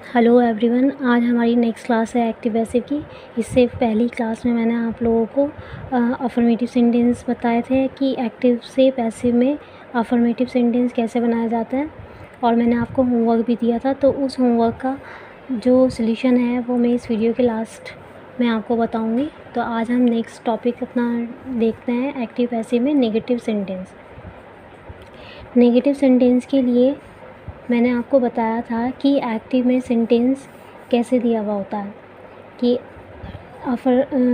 Hello everyone, आज हमारी next class है एक्टिव पैसिव की। इससे पहली क्लास में मैंने आप लोगों को अफर्मेटिव सेंटेंस बताए थे कि एक्टिव से पैसिव में अफर्मेटिव सेंटेंस कैसे बनाया जाता है, और मैंने आपको होमवर्क भी दिया था। तो उस होमवर्क का जो सॉल्यूशन है वो मैं इस वीडियो के लास्ट में आपको बताऊंगी। तो आज हम नेक्स्ट टॉपिक अपना देखते हैं एक्टिव पैसिव में नेगेटिव सेंटेंस। नेगेटिव सेंटेंस के लिए मैंने आपको बताया था कि एक्टिव में सेंटेंस कैसे दिया हुआ होता है कि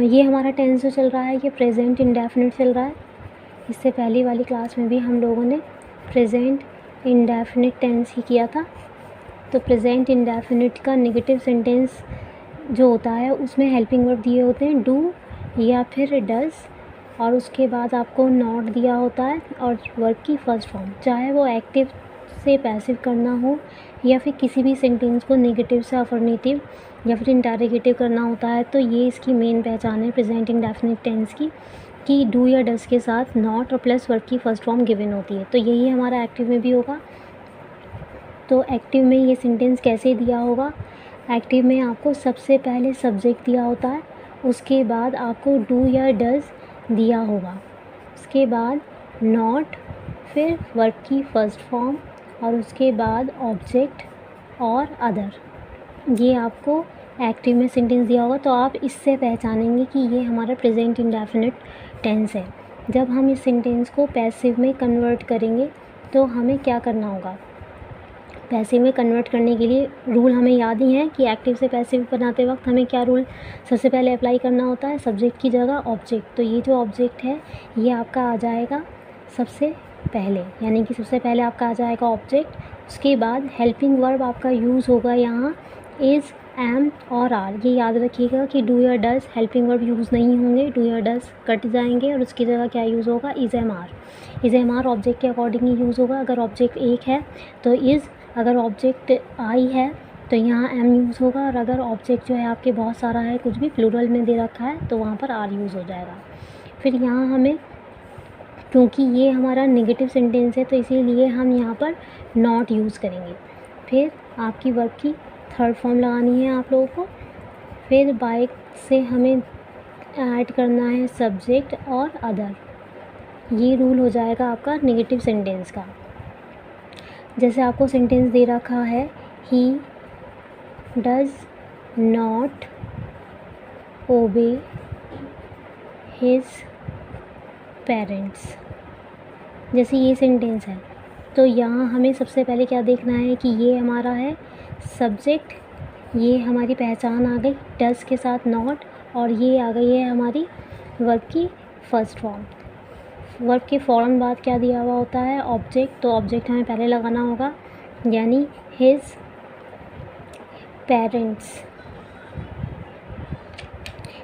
ये हमारा टेंस जो चल रहा है ये प्रेजेंट इंडेफिनिट चल रहा है। इससे पहली वाली क्लास में भी हम लोगों ने प्रेजेंट इंडेफिनिट टेंस ही किया था। तो प्रेजेंट इंडेफिनिट का नेगेटिव सेंटेंस जो होता है उसमें हेल्पिंग वर्ब दिए होते हैं डू या फिर डज, और उसके बाद आपको नॉट दिया होता है और वर्ब की फर्स्ट फॉर्म, चाहे वो एक्टिव से पैसिव करना हो या फिर किसी भी सेंटेंस को नेगेटिव से अफर्मेटिव या फिर इंटरोगेटिव करना होता है। तो ये इसकी मेन पहचान है प्रेजेंट इंडेफिनिट टेंस की कि डू या डज के साथ नॉट और प्लस वर्ब की फर्स्ट फॉर्म गिवन होती है। तो यही हमारा एक्टिव में भी होगा। तो एक्टिव में ये सेंटेंस कैसे दिया होगा? एक्टिव में आपको सबसे पहले सब्जेक्ट दिया होता है, उसके बाद आपको डू या डज दिया होगा, उसके बाद नॉट, फिर वर्ब की फर्स्ट फॉर्म और उसके बाद ऑब्जेक्ट और अदर। ये आपको एक्टिव में सेंटेंस दिया होगा। तो आप इससे पहचानेंगे कि ये हमारा प्रेजेंट इंडेफिनिट टेंस है। जब हम इस सेंटेंस को पैसिव में कन्वर्ट करेंगे तो हमें क्या करना होगा? पैसिव में कन्वर्ट करने के लिए रूल हमें याद ही है कि एक्टिव से पैसिव बनाते वक्त हमें क्या रूल सबसे पहले अप्लाई करना होता है? सब्जेक्ट की जगह ऑब्जेक्ट। तो ये जो ऑब्जेक्ट है ये आपका आ जाएगा सबसे पहले, यानी कि सबसे पहले आपका आ जाएगा ऑब्जेक्ट। उसके बाद हेल्पिंग वर्ब आपका यूज़ होगा यहाँ इज़, एम और आर। ये याद रखिएगा कि डू या डज हेल्पिंग वर्ब यूज़ नहीं होंगे, डू या डज कट जाएंगे और उसकी जगह क्या यूज़ होगा? Is, am, are. Is, am, are object के अकॉर्डिंग ही यूज़ होगा। अगर ऑब्जेक्ट एक है तो इज़, अगर ऑब्जेक्ट आई है तो यहाँ एम यूज़ होगा, और अगर ऑब्जेक्ट जो है आपके बहुत सारा है, कुछ भी प्लूरल में दे रखा है, तो वहाँ पर आर यूज़ हो जाएगा। फिर यहाँ हमें, क्योंकि ये हमारा नेगेटिव सेंटेंस है तो इसीलिए हम यहाँ पर नॉट यूज़ करेंगे। फिर आपकी वर्ब की थर्ड फॉर्म लगानी है आप लोगों को। फिर बाय से हमें ऐड करना है सब्जेक्ट और अदर। ये रूल हो जाएगा आपका नेगेटिव सेंटेंस का। जैसे आपको सेंटेंस दे रखा है he does not obey his parents, जैसे ये सेंटेंस है। तो यहाँ हमें सबसे पहले क्या देखना है कि ये हमारा है सब्जेक्ट, ये हमारी पहचान आ गई डज के साथ नॉट, और ये आ गई है हमारी वर्ब की फर्स्ट फॉर्म। वर्ब के फ़ौरन बाद क्या दिया हुआ होता है? ऑब्जेक्ट। तो ऑब्जेक्ट हमें पहले लगाना होगा, यानी हिज पेरेंट्स।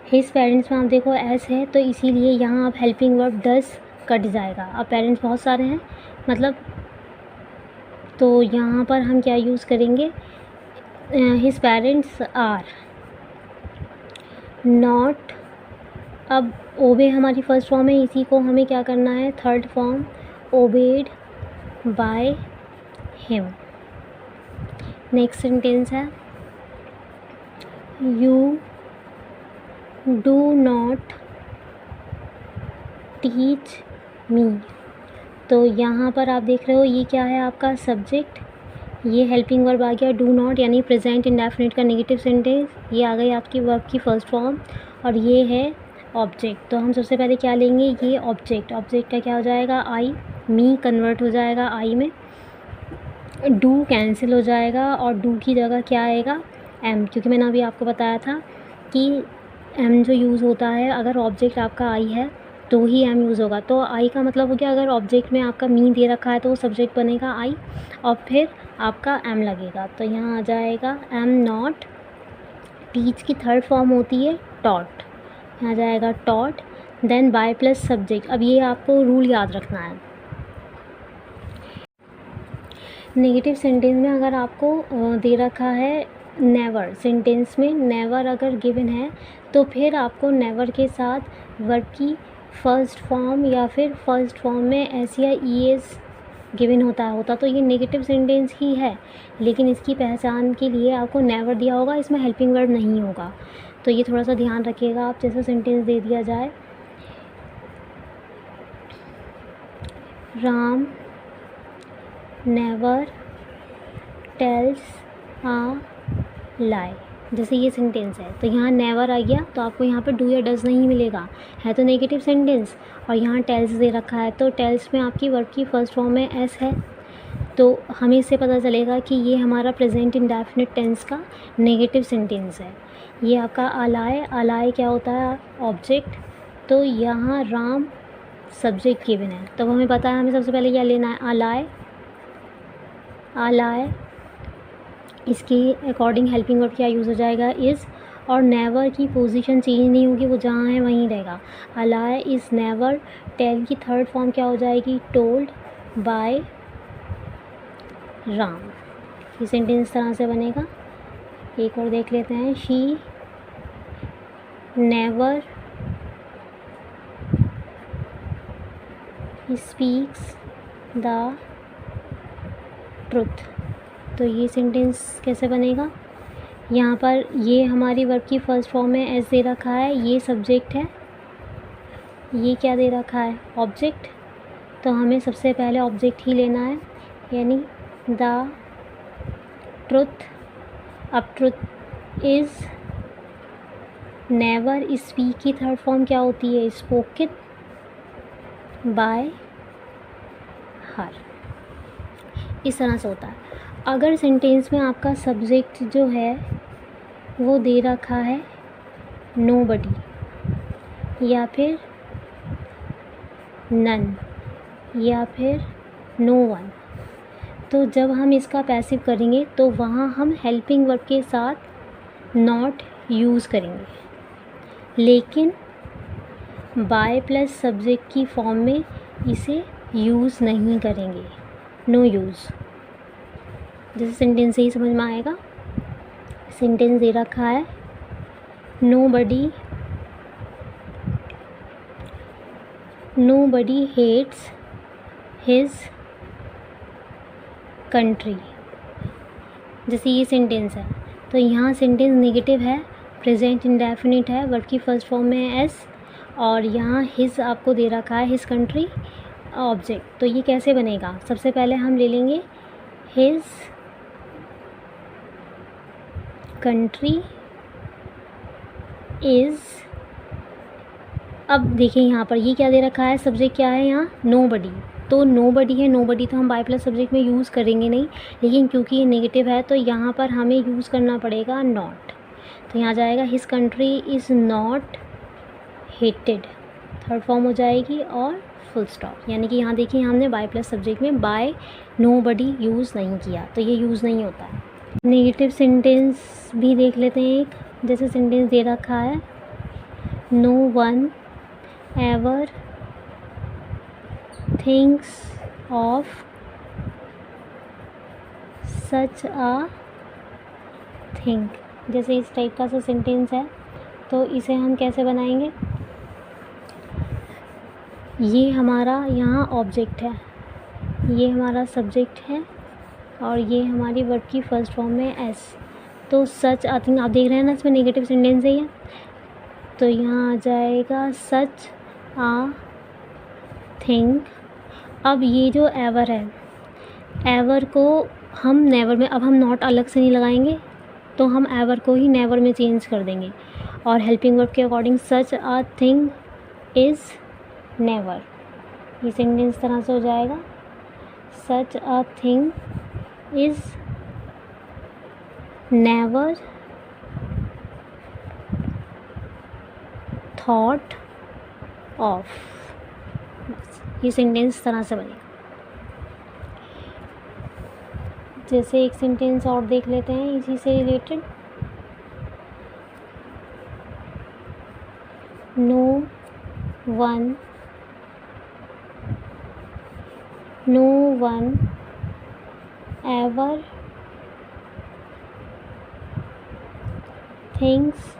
हिज पेरेंट्स में आप देखो एस है तो इसीलिए यहाँ आप हेल्पिंग वर्ब डज कट जाएगा। अब पेरेंट्स बहुत सारे हैं मतलब, तो यहाँ पर हम क्या यूज़ करेंगे? His parents are not. अब ओबे हमारी फर्स्ट फॉर्म है, इसी को हमें क्या करना है? Third form obeyed by him. Next sentence है you do not teach me. तो यहाँ पर आप देख रहे हो ये क्या है आपका सब्जेक्ट, ये हेल्पिंग वर्ब आ गया डू नॉट, यानी प्रेजेंट इंडेफिनिट का नेगेटिव सेंटेंस। ये आ गई आपकी वर्ब की फर्स्ट फॉर्म, और ये है ऑब्जेक्ट। तो हम सबसे पहले क्या लेंगे? ये ऑब्जेक्ट। ऑब्जेक्ट का क्या हो जाएगा? आई। मी कन्वर्ट हो जाएगा आई में, डू कैंसिल हो जाएगा और डू की जगह क्या आएगा? एम, क्योंकि मैंने अभी आपको बताया था कि एम जो यूज़ होता है अगर ऑब्जेक्ट आपका आई है तो ही एम यूज़ होगा। तो आई का मतलब हो गया अगर ऑब्जेक्ट में आपका मी दे रखा है तो वो सब्जेक्ट बनेगा आई और फिर आपका एम लगेगा। तो यहाँ आ जाएगा एम नॉट। टीच की थर्ड फॉर्म होती है टॉट, यहाँ आ जाएगा taught, then by plus subject. अब ये आपको रूल याद रखना है। नेगेटिव सेंटेंस में अगर आपको दे रखा है नेवर, सेंटेंस में नेवर अगर गिवन है तो फिर आपको नेवर के साथ वर्ब की फर्स्ट फॉर्म या फिर फर्स्ट फॉर्म में एस या ई एस गिवन होता तो ये नेगेटिव सेंटेंस ही है, लेकिन इसकी पहचान के लिए आपको नेवर दिया होगा, इसमें हेल्पिंग वर्ब नहीं होगा। तो ये थोड़ा सा ध्यान रखिएगा आप। जैसे सेंटेंस दे दिया जाए, राम नेवर टेल्स आ लाई, जैसे ये सेंटेंस है। तो यहाँ नेवर आ गया, तो आपको यहाँ पर डू या डज नहीं मिलेगा, है तो नेगेटिव सेंटेंस। और यहाँ टेल्स दे रखा है, तो टेल्स में आपकी वर्ब की फर्स्ट फॉर्म में एस है, तो हमें इससे पता चलेगा कि ये हमारा प्रेजेंट इंडेफिनिट टेंस का नेगेटिव सेंटेंस है। ये आपका अलाय, अलाय क्या होता है? ऑब्जेक्ट। तो यहाँ राम सब्जेक्ट गिवन है, तो हमें पता है हमें सबसे पहले क्या लेना है? अलाय। अलाय, इसके अकॉर्डिंग हेल्पिंग वर्ब क्या यूज़ हो जाएगा? इज़। और नेवर की पोजीशन चेंज नहीं होगी, वो जहाँ है वहीं रहेगा। अलाय इज़ नेवर। टेल की थर्ड फॉर्म क्या हो जाएगी? Told by Ram. ये सेंटेंस इस तरह से बनेगा। एक और देख लेते हैं, she never speaks the truth. तो ये सेंटेंस कैसे बनेगा? यहाँ पर ये हमारी वर्ब की फर्स्ट फॉर्म में एस दे रखा है, ये सब्जेक्ट है, ये क्या दे रखा है? ऑब्जेक्ट। तो हमें सबसे पहले ऑब्जेक्ट ही लेना है, यानी द ट्रुथ। अब ट्रुथ इज़ नेवर। स्पीक की थर्ड फॉर्म क्या होती है? स्पोकन बाय हर। इस तरह से होता है। अगर सेंटेंस में आपका सब्जेक्ट जो है वो दे रखा है नोबडी, या फिर नन, या फिर नो वन, तो जब हम इसका पैसिव करेंगे तो वहाँ हम हेल्पिंग वर्ब के साथ नॉट यूज़ करेंगे, लेकिन बाय प्लस सब्जेक्ट की फॉर्म में इसे यूज़ नहीं करेंगे, नो यूज़। जैसे सेंटेंस से ही समझ में आएगा। सेंटेंस दे रखा है, नोबडी हेट्स हिज कंट्री। जैसे ये सेंटेंस है, तो यहाँ सेंटेंस नेगेटिव है, प्रेजेंट इंडेफिनिट है, वर्ब की फर्स्ट फॉर्म में है एस, और यहाँ हिज आपको दे रखा है, हिज कंट्री ऑब्जेक्ट। तो ये कैसे बनेगा? सबसे पहले हम ले लेंगे हिज कंट्री इज़। अब देखिए यहाँ पर ये क्या दे रखा है? सब्जेक्ट क्या है यहाँ? नोबडी। तो नोबडी है, नोबडी तो हम बाय प्लस सब्जेक्ट में यूज़ करेंगे नहीं, लेकिन क्योंकि ये नेगेटिव है तो यहाँ पर हमें यूज़ करना पड़ेगा नॉट। तो यहाँ जाएगा his country is not hated, third form हो जाएगी, और फुल स्टॉप। यानी कि यहाँ देखिए हमने बाय प्लस सब्जेक्ट में बाय नोबडी यूज़ नहीं किया, तो ये यूज़ नहीं होता है। नेगेटिव सेंटेंस भी देख लेते हैं एक। जैसे सेंटेंस दे रखा है, no one ever thinks of such a thing. जैसे इस टाइप का सा सेंटेंस है, तो इसे हम कैसे बनाएंगे? ये हमारा यहाँ ऑब्जेक्ट है, ये हमारा सब्जेक्ट है, और ये हमारी वर्ब की फर्स्ट फॉर्म में एस। तो सच आई थिंक आप देख रहे हैं ना, इसमें नेगेटिव सेंटेंस है ये, तो यहाँ आ जाएगा सच आ थिंग। अब ये जो एवर है, एवर को हम नेवर में, अब हम नॉट अलग से नहीं लगाएंगे, तो हम एवर को ही नेवर में चेंज कर देंगे, और हेल्पिंग वर्ब के according such a thing is never. ये सेंटेंस तरह से हो जाएगा, such a thing is never thought of. ये सेंटेंस तरह से बनेगा। जैसे एक सेंटेंस और देख लेते हैं इसी से related, no one ever thinks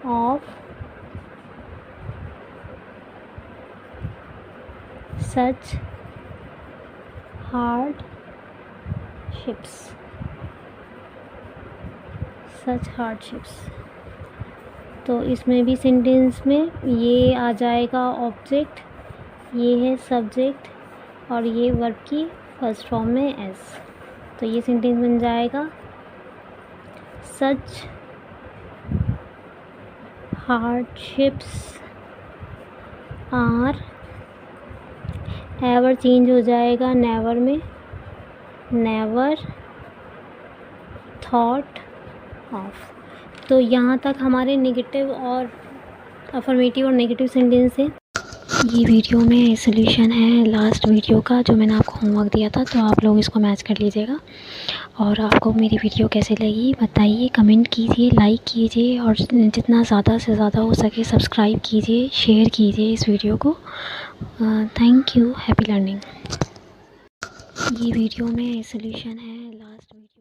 of such hardships, such hardships। तो इसमें भी सेंटेंस में ये आ जाएगा ऑब्जेक्ट, ये है सब्जेक्ट और ये वर्ब की फर्स्ट फॉर्म में एस। तो ये सेंटेंस बन जाएगा सच हार्डशिप्स आर, एवर चेंज हो जाएगा नेवर में, नेवर थॉट ऑफ। तो यहाँ तक हमारे नेगेटिव और अफर्मेटिव और नेगेटिव सेंटेंस है। ये वीडियो में सॉल्यूशन है लास्ट वीडियो का जो मैंने आपको होमवर्क दिया था, तो आप लोग इसको मैच कर लीजिएगा। और आपको मेरी वीडियो कैसी लगी बताइए, कमेंट कीजिए, लाइक कीजिए और जितना ज़्यादा से ज़्यादा हो सके सब्सक्राइब कीजिए, शेयर कीजिए इस वीडियो को। Thank you, happy learning. ये वीडियो में सॉल्यूशन है लास्ट वीडियो।